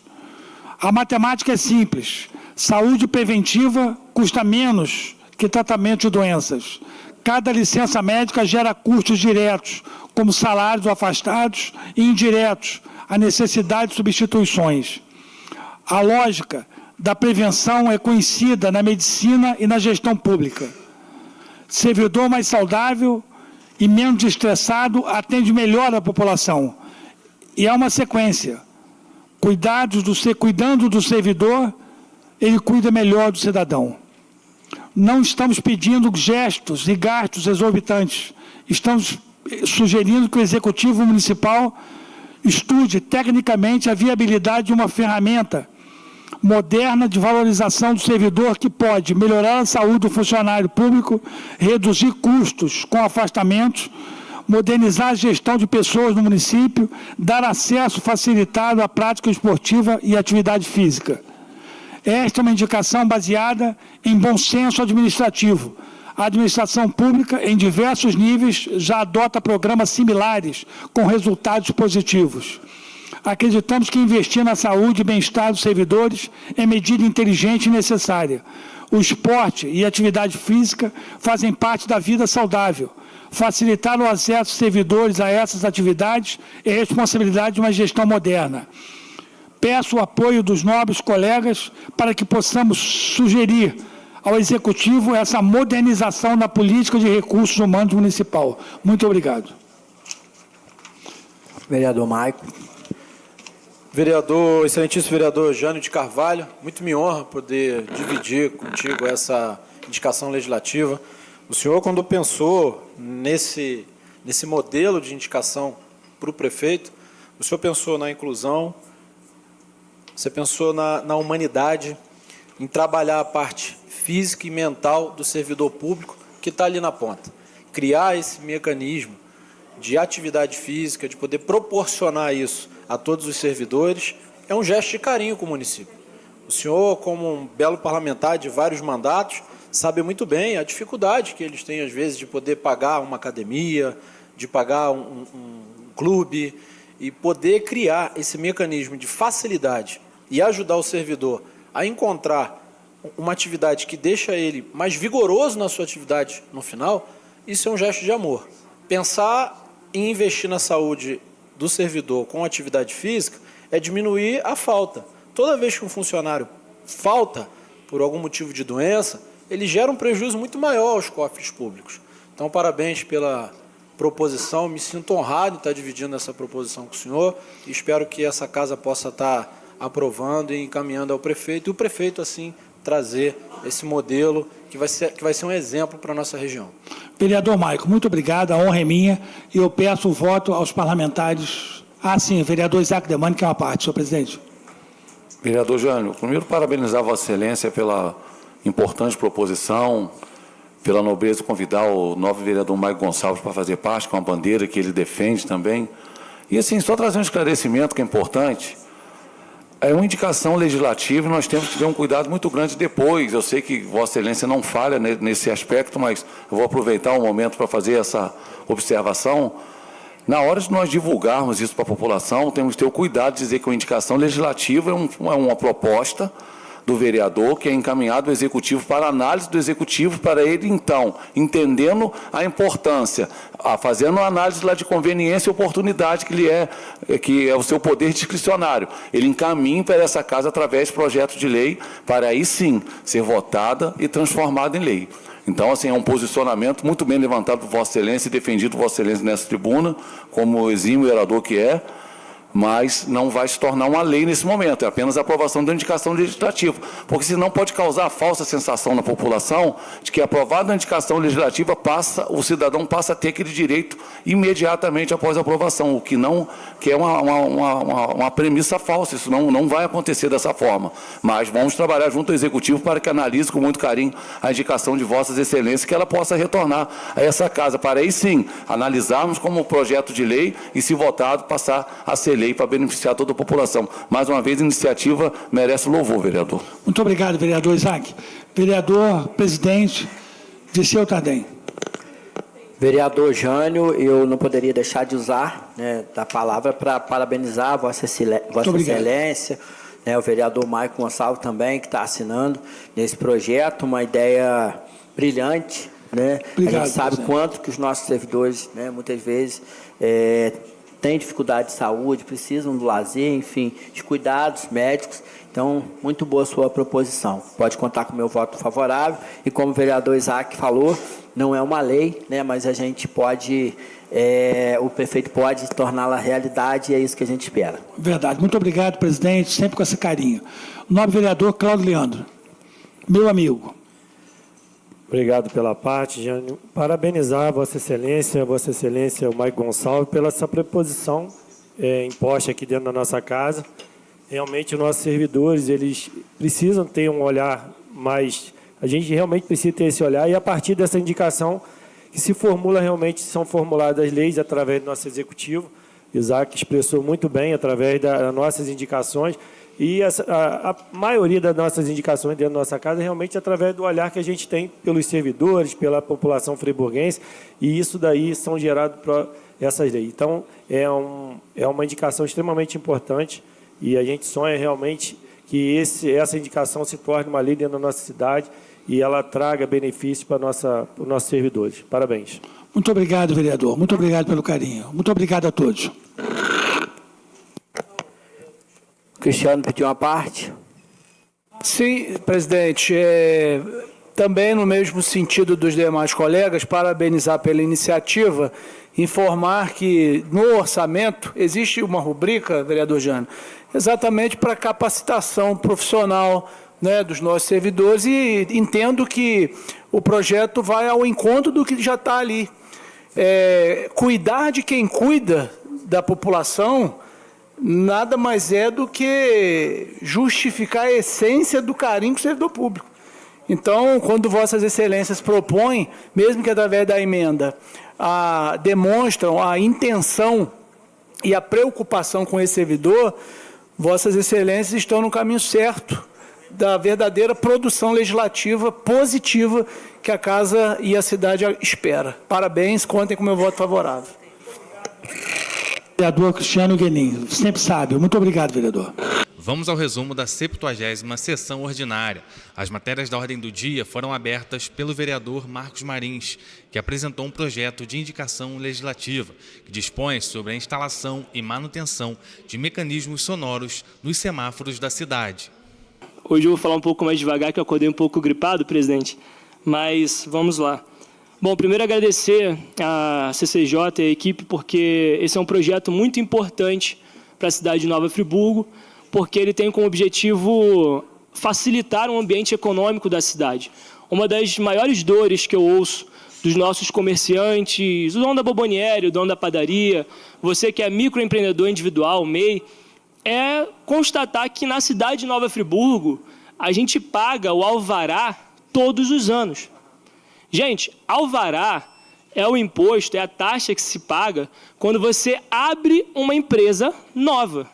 A matemática é simples, saúde preventiva custa menos que tratamento de doenças. Cada licença médica gera custos diretos, como salários afastados, e indiretos, a necessidade de substituições. A lógica da prevenção é conhecida na medicina e na gestão pública. Servidor mais saudável e menos estressado atende melhor a população. E é uma sequência. Cuidando do servidor, ele cuida melhor do cidadão. Não estamos pedindo gestos e gastos exorbitantes. Estamos sugerindo que o Executivo Municipal estude tecnicamente a viabilidade de uma ferramenta moderna de valorização do servidor que pode melhorar a saúde do funcionário público, reduzir custos com afastamentos, modernizar a gestão de pessoas no município, dar acesso facilitado à prática esportiva e atividade física. Esta é uma indicação baseada em bom senso administrativo. A administração pública, em diversos níveis, já adota programas similares com resultados positivos. Acreditamos que investir na saúde e bem-estar dos servidores é medida inteligente e necessária. O esporte e a atividade física fazem parte da vida saudável. Facilitar o acesso dos servidores a essas atividades é responsabilidade de uma gestão moderna. Peço o apoio dos nobres colegas para que possamos sugerir ao Executivo essa modernização na política de recursos humanos municipal. Muito obrigado. Vereador Maicon. Excelentíssimo vereador Jânio de Carvalho, muito me honra poder dividir contigo essa indicação legislativa. O senhor, quando pensou nesse modelo de indicação para o prefeito, o senhor pensou na inclusão, você pensou na humanidade, em trabalhar a parte física e mental do servidor público que está ali na ponta. Criar esse mecanismo de atividade física, de poder proporcionar isso a todos os servidores, é um gesto de carinho com o município. O senhor, como um belo parlamentar de vários mandatos, sabe muito bem a dificuldade que eles têm, às vezes, de poder pagar uma academia, de pagar um clube, e poder criar esse mecanismo de facilidade e ajudar o servidor a encontrar uma atividade que deixa ele mais vigoroso na sua atividade no final, isso é um gesto de amor. Pensar em investir na saúde do servidor com atividade física é diminuir a falta. Toda vez que um funcionário falta por algum motivo de doença, ele gera um prejuízo muito maior aos cofres públicos. Então, parabéns pela proposição, me sinto honrado em estar dividindo essa proposição com o senhor e espero que essa casa possa estar aprovando e encaminhando ao prefeito, e o prefeito, assim, trazer esse modelo que vai ser um exemplo para a nossa região. Vereador Maico, muito obrigado, a honra é minha, e eu peço o voto aos parlamentares. Sim, vereador Isaac Demani, que é uma parte, senhor presidente. Vereador Jânio, primeiro parabenizar Vossa Excelência pela importante proposição, pela nobreza de convidar o novo vereador Maicon Gonçalves para fazer parte, com a bandeira que ele defende também. E, assim, só trazer um esclarecimento que é importante, é uma indicação legislativa e nós temos que ter um cuidado muito grande depois. Eu sei que Vossa Excelência não falha nesse aspecto, mas eu vou aproveitar um momento para fazer essa observação. Na hora de nós divulgarmos isso para a população, temos que ter o cuidado de dizer que uma indicação legislativa é uma proposta do vereador que é encaminhado ao Executivo para análise do Executivo, para ele, então, entendendo a importância, fazendo uma análise lá de conveniência e oportunidade que é o seu poder discricionário. Ele encaminha para essa casa através de projeto de lei, para aí sim ser votada e transformada em lei. Então, assim, é um posicionamento muito bem levantado por Vossa Excelência e defendido por Vossa Excelência nessa tribuna, como exímio vereador que é, mas não vai se tornar uma lei nesse momento, é apenas a aprovação da indicação legislativa, porque senão pode causar a falsa sensação na população de que aprovada a indicação legislativa o cidadão passa a ter aquele direito imediatamente após a aprovação, o que é uma premissa falsa. Isso não vai acontecer dessa forma, mas vamos trabalhar junto ao Executivo para que analise com muito carinho a indicação de Vossas Excelências, que ela possa retornar a essa casa, para aí sim analisarmos como projeto de lei e, se votado, passar a ser lei para beneficiar toda a população. Mais uma vez, a iniciativa merece louvor, vereador. Muito obrigado, vereador Isaac. Vereador presidente Dirceu Tardem. Vereador Jânio, eu não poderia deixar de usar da palavra para parabenizar Vossa Excelência, o vereador Maicon Gonçalves também, que está assinando nesse projeto, uma ideia brilhante. Obrigado, a gente sabe quanto que os nossos servidores, muitas vezes, têm dificuldade de saúde, precisam do lazer, enfim, de cuidados médicos. Então, muito boa a sua proposição. Pode contar com o meu voto favorável. E como o vereador Isaac falou, não é uma lei, mas a gente pode, o prefeito pode torná-la realidade e é isso que a gente espera. Verdade. Muito obrigado, presidente, sempre com esse carinho. O nobre vereador Cláudio Leandro, meu amigo. Obrigado pela parte, Jânio. Parabenizar Vossa Excelência, o Maicon Gonçalves, pela essa preposição imposta aqui dentro da nossa casa. Realmente, os nossos servidores, eles precisam ter um olhar mais... A gente realmente precisa ter esse olhar e, a partir dessa indicação, que se formula realmente, são formuladas as leis através do nosso Executivo. Isaac expressou muito bem, através das nossas indicações, e a maioria das nossas indicações dentro da nossa casa é realmente através do olhar que a gente tem pelos servidores, pela população friburguense, e isso daí são gerados para essas leis. Então, é uma indicação extremamente importante e a gente sonha realmente que essa indicação se torne uma lei dentro da nossa cidade e ela traga benefícios para os nossos servidores. Parabéns. Muito obrigado, vereador. Muito obrigado pelo carinho. Muito obrigado a todos. Cristiano pediu uma parte. Sim, presidente. Também no mesmo sentido dos demais colegas, parabenizar pela iniciativa, informar que no orçamento existe uma rubrica, vereador Jânio, exatamente para capacitação profissional dos nossos servidores, e entendo que o projeto vai ao encontro do que já está ali. Cuidar de quem cuida da população nada mais é do que justificar a essência do carinho com o servidor público. Então, quando Vossas Excelências propõem, mesmo que através da emenda, demonstram a intenção e a preocupação com esse servidor, Vossas Excelências estão no caminho certo da verdadeira produção legislativa positiva que a Casa e a cidade espera. Parabéns, contem com o meu voto favorável. Vereador Cristiano Guenin, sempre sábio. Muito obrigado, vereador. Vamos ao resumo da 70ª sessão ordinária. As matérias da ordem do dia foram abertas pelo vereador Marcos Marins, que apresentou um projeto de indicação legislativa que dispõe sobre a instalação e manutenção de mecanismos sonoros nos semáforos da cidade. Hoje eu vou falar um pouco mais devagar, que eu acordei um pouco gripado, presidente, mas vamos lá. Bom, primeiro agradecer a CCJ e a equipe, porque esse é um projeto muito importante para a cidade de Nova Friburgo, porque ele tem como objetivo facilitar o ambiente econômico da cidade. Uma das maiores dores que eu ouço dos nossos comerciantes, o dono da bomboniere, o dono da padaria, você que é microempreendedor individual, MEI, é constatar que na cidade de Nova Friburgo a gente paga o alvará todos os anos. Gente, alvará é o imposto, é a taxa que se paga quando você abre uma empresa nova.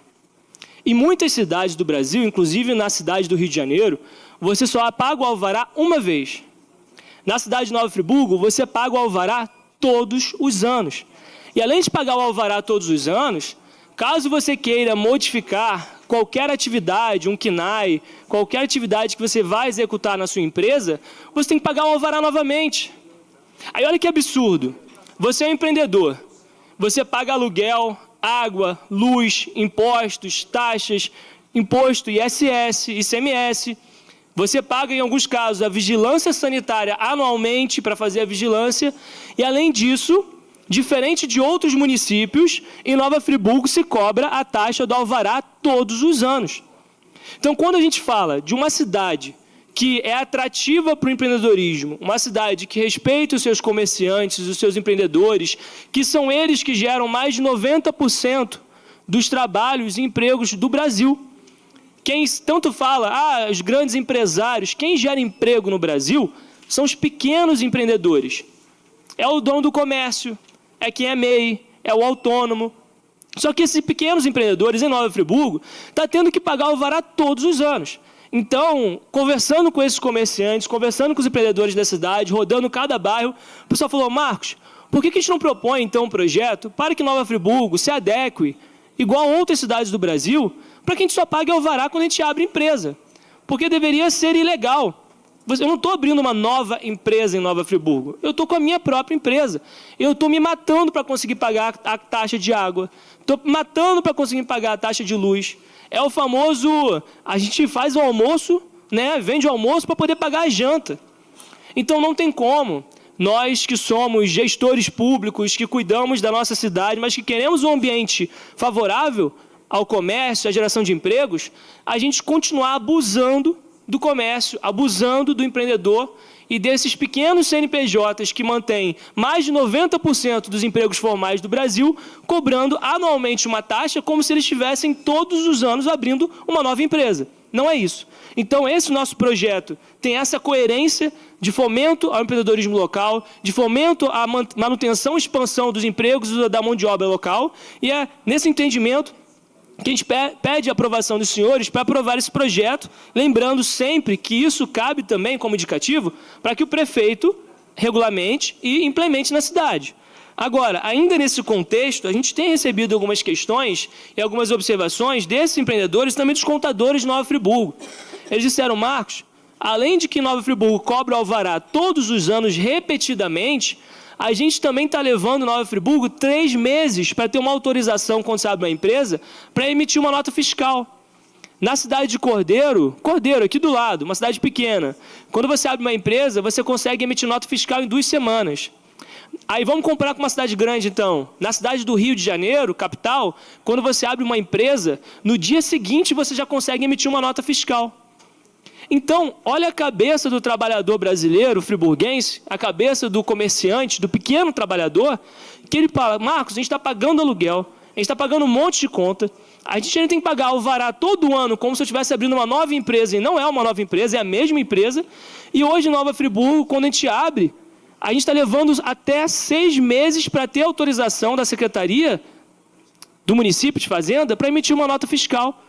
Em muitas cidades do Brasil, inclusive na cidade do Rio de Janeiro, você só paga o alvará uma vez. Na cidade de Nova Friburgo, você paga o alvará todos os anos. E além de pagar o alvará todos os anos, caso você queira modificar qualquer atividade, um KNAI, qualquer atividade que você vai executar na sua empresa, você tem que pagar o alvará novamente. Aí olha que absurdo. Você é um empreendedor, você paga aluguel, água, luz, impostos, taxas, imposto ISS, ICMS. Você paga, em alguns casos, a vigilância sanitária anualmente para fazer a vigilância. E, além disso, diferente de outros municípios, em Nova Friburgo se cobra a taxa do alvará todos os anos. Então, quando a gente fala de uma cidade que é atrativa para o empreendedorismo, uma cidade que respeita os seus comerciantes, os seus empreendedores, que são eles que geram mais de 90% dos trabalhos e empregos do Brasil. Quem tanto fala, os grandes empresários, quem gera emprego no Brasil são os pequenos empreendedores. É o dono do comércio, é quem é MEI, é o autônomo. Só que esses pequenos empreendedores em Nova Friburgo estão tendo que pagar o alvará todos os anos. Então, conversando com esses comerciantes, conversando com os empreendedores da cidade, rodando cada bairro, o pessoal falou, Marcos, por que a gente não propõe, então, um projeto para que Nova Friburgo se adeque, igual a outras cidades do Brasil, para que a gente só pague alvará quando a gente abre empresa? Porque deveria ser ilegal. Eu não estou abrindo uma nova empresa em Nova Friburgo, eu estou com a minha própria empresa. Eu estou me matando para conseguir pagar a taxa de água, estou me matando para conseguir pagar a taxa de luz. É o famoso, a gente faz o almoço, né, vende o almoço para poder pagar a janta. Então não tem como. Nós que somos gestores públicos, que cuidamos da nossa cidade, mas que queremos um ambiente favorável ao comércio, à geração de empregos, a gente continuar abusando do comércio, abusando do empreendedor e desses pequenos CNPJs que mantêm mais de 90% dos empregos formais do Brasil, cobrando anualmente uma taxa como se eles estivessem todos os anos abrindo uma nova empresa. Não é isso. Então, esse nosso projeto tem essa coerência de fomento ao empreendedorismo local, de fomento à manutenção e expansão dos empregos e da mão de obra local, e é nesse entendimento que a gente pede a aprovação dos senhores para aprovar esse projeto, lembrando sempre que isso cabe também como indicativo para que o prefeito regulamente e implemente na cidade. Agora, ainda nesse contexto, a gente tem recebido algumas questões e algumas observações desses empreendedores e também dos contadores de Nova Friburgo. Eles disseram, Marcos, além de que Nova Friburgo cobra alvará todos os anos repetidamente, a gente também está levando Nova Friburgo 3 meses para ter uma autorização, quando você abre uma empresa, para emitir uma nota fiscal. Na cidade de Cordeiro, aqui do lado, uma cidade pequena, quando você abre uma empresa, você consegue emitir nota fiscal em 2 semanas. Aí vamos comparar com uma cidade grande, então. Na cidade do Rio de Janeiro, capital, quando você abre uma empresa, no dia seguinte você já consegue emitir uma nota fiscal. Então, olha a cabeça do trabalhador brasileiro, friburguense, a cabeça do comerciante, do pequeno trabalhador, que ele fala, Marcos, a gente está pagando aluguel, a gente está pagando um monte de conta, a gente ainda tem que pagar alvará todo ano, como se eu estivesse abrindo uma nova empresa, e não é uma nova empresa, é a mesma empresa, e hoje em Nova Friburgo, quando a gente abre, a gente está levando até 6 meses para ter autorização da Secretaria do município de Fazenda para emitir uma nota fiscal.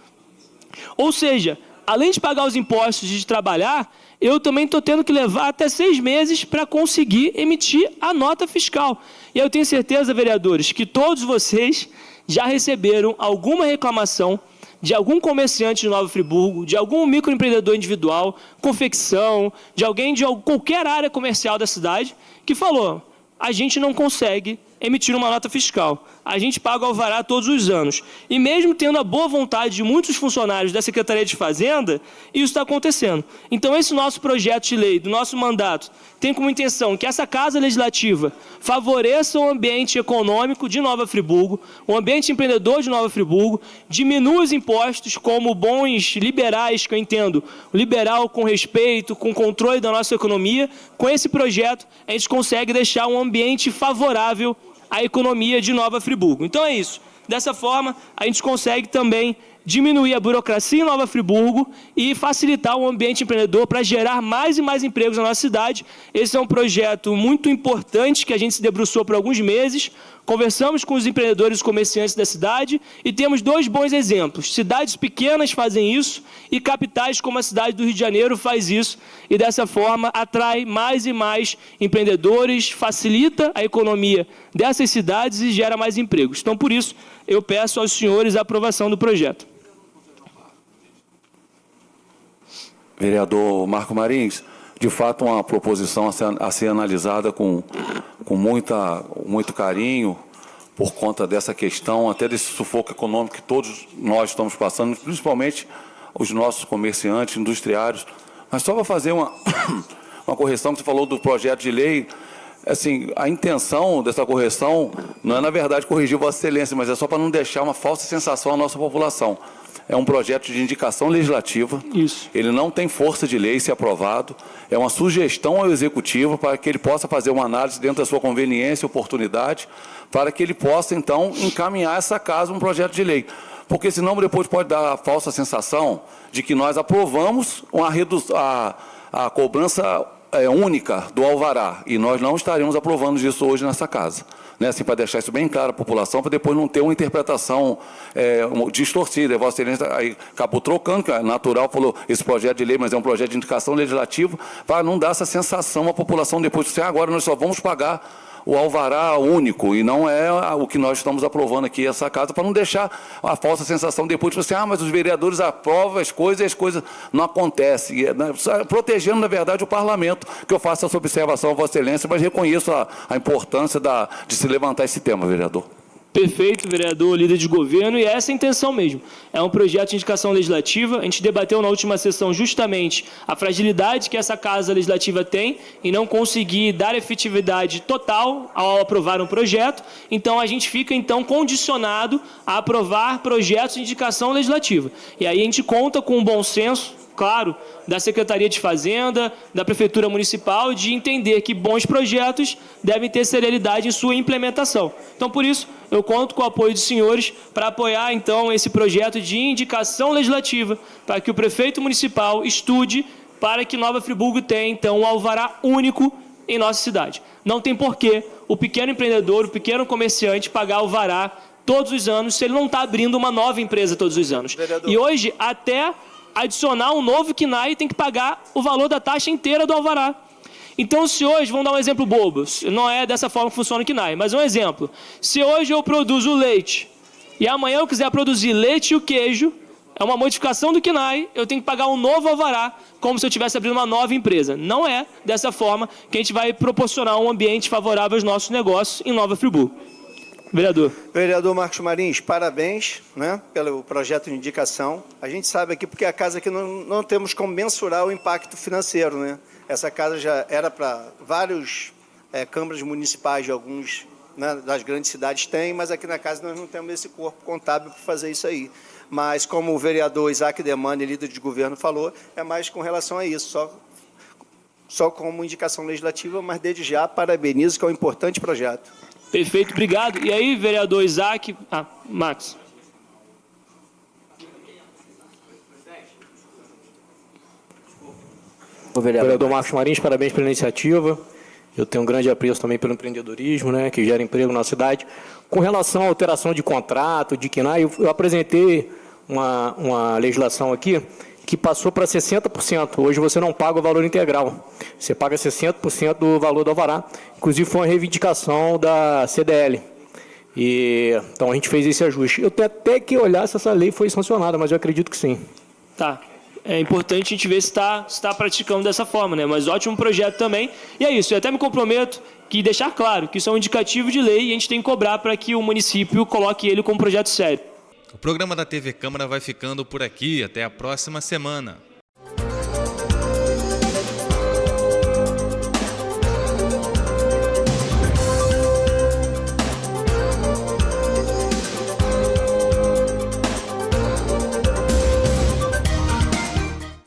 Ou seja, além de pagar os impostos e de trabalhar, eu também estou tendo que levar até 6 meses para conseguir emitir a nota fiscal. E eu tenho certeza, vereadores, que todos vocês já receberam alguma reclamação de algum comerciante de Nova Friburgo, de algum microempreendedor individual, confecção, de alguém de qualquer área comercial da cidade, que falou, a gente não consegue emitir uma nota fiscal. A gente paga o alvará todos os anos. E mesmo tendo a boa vontade de muitos funcionários da Secretaria de Fazenda, isso está acontecendo. Então, esse nosso projeto de lei, do nosso mandato, tem como intenção que essa Casa Legislativa favoreça o ambiente econômico de Nova Friburgo, o ambiente empreendedor de Nova Friburgo, diminua os impostos como bons liberais, que eu entendo, o liberal com respeito, com controle da nossa economia. Com esse projeto, a gente consegue deixar um ambiente favorável à economia de Nova Friburgo. Então é isso. Dessa forma, a gente consegue também diminuir a burocracia em Nova Friburgo e facilitar o ambiente empreendedor para gerar mais e mais empregos na nossa cidade. Esse é um projeto muito importante que a gente se debruçou por alguns meses, conversamos com os empreendedores e comerciantes da cidade e temos 2 bons exemplos. Cidades pequenas fazem isso e capitais como a cidade do Rio de Janeiro faz isso e dessa forma atrai mais e mais empreendedores, facilita a economia dessas cidades e gera mais empregos. Então, por isso, eu peço aos senhores a aprovação do projeto. Vereador Marco Marins, de fato uma proposição a ser analisada com muito carinho, por conta dessa questão, até desse sufoco econômico que todos nós estamos passando, principalmente os nossos comerciantes, industriários. Mas só para fazer uma correção, que você falou do projeto de lei, assim, a intenção dessa correção não é, na verdade, corrigir Vossa Excelência, mas é só para não deixar uma falsa sensação à nossa população. É um projeto de indicação legislativa. Isso. Ele não tem força de lei se aprovado. É uma sugestão ao Executivo para que ele possa fazer uma análise dentro da sua conveniência e oportunidade, para que ele possa, então, encaminhar essa casa um projeto de lei. Porque, senão, depois pode dar a falsa sensação de que nós aprovamos a cobrança única do alvará, e nós não estaremos aprovando isso hoje nessa casa. Né, assim, para deixar isso bem claro à população, para depois não ter uma interpretação distorcida. Vossa Excelência aí acabou trocando, que é natural, falou esse projeto de lei, mas é um projeto de indicação legislativa, para não dar essa sensação à população depois de agora nós só vamos pagar o alvará único, e não é o que nós estamos aprovando aqui essa casa, para não deixar a falsa sensação depois de você, mas os vereadores aprovam as coisas e as coisas não acontecem. Protegendo, na verdade, o parlamento, que eu faço essa observação a Vossa Excelência, mas reconheço a importância de se levantar esse tema, vereador. Perfeito, vereador, líder de governo, e é essa a intenção mesmo. É um projeto de indicação legislativa. A gente debateu na última sessão justamente a fragilidade que essa Casa Legislativa tem em não conseguir dar efetividade total ao aprovar um projeto. Então, a gente fica, então, condicionado a aprovar projetos de indicação legislativa. E aí a gente conta com um bom senso, claro, da Secretaria de Fazenda, da Prefeitura Municipal, de entender que bons projetos devem ter celeridade em sua implementação. Então, por isso, eu conto com o apoio dos senhores para apoiar, então, esse projeto de indicação legislativa, para que o prefeito municipal estude para que Nova Friburgo tenha, então, um alvará único em nossa cidade. Não tem porquê o pequeno empreendedor, o pequeno comerciante pagar alvará todos os anos se ele não está abrindo uma nova empresa todos os anos. Vereador. E hoje, até adicionar um novo KNAI, tem que pagar o valor da taxa inteira do alvará. Então, se hoje, vamos dar um exemplo bobo, não é dessa forma que funciona o KNAI, mas um exemplo. Se hoje eu produzo leite e amanhã eu quiser produzir leite e o queijo, é uma modificação do KNAI, eu tenho que pagar um novo alvará, como se eu estivesse abrindo uma nova empresa. Não é dessa forma que a gente vai proporcionar um ambiente favorável aos nossos negócios em Nova Friburgo. Vereador. Vereador Marcos Marins, parabéns, né, pelo projeto de indicação. A gente sabe aqui, porque a casa aqui não temos como mensurar o impacto financeiro, né? Essa casa já era para vários câmaras municipais de alguns, né, das grandes cidades tem, mas aqui na casa nós não temos esse corpo contábil para fazer isso aí. Mas como o vereador Isaac Demani, líder de governo, falou, é mais com relação a isso, só como indicação legislativa, mas desde já parabenizo, que é um importante projeto. Perfeito, obrigado. E aí, vereador Isaac... Max. Vereador Marcos Marins, parabéns pela iniciativa. Eu tenho um grande apreço também pelo empreendedorismo, né, que gera emprego na cidade. Com relação à alteração de contrato, de KNAI, eu apresentei uma legislação aqui que passou para 60%. Hoje você não paga o valor integral. Você paga 60% do valor do alvará. Inclusive, foi uma reivindicação da CDL. Então, a gente fez esse ajuste. Eu tenho até que olhar se essa lei foi sancionada, mas eu acredito que sim. Tá. é importante a gente ver se está praticando dessa forma, né? Mas ótimo projeto também. E é isso, eu até me comprometo que deixar claro que isso é um indicativo de lei e a gente tem que cobrar para que o município coloque ele como projeto sério. O programa da TV Câmara vai ficando por aqui. Até a próxima semana.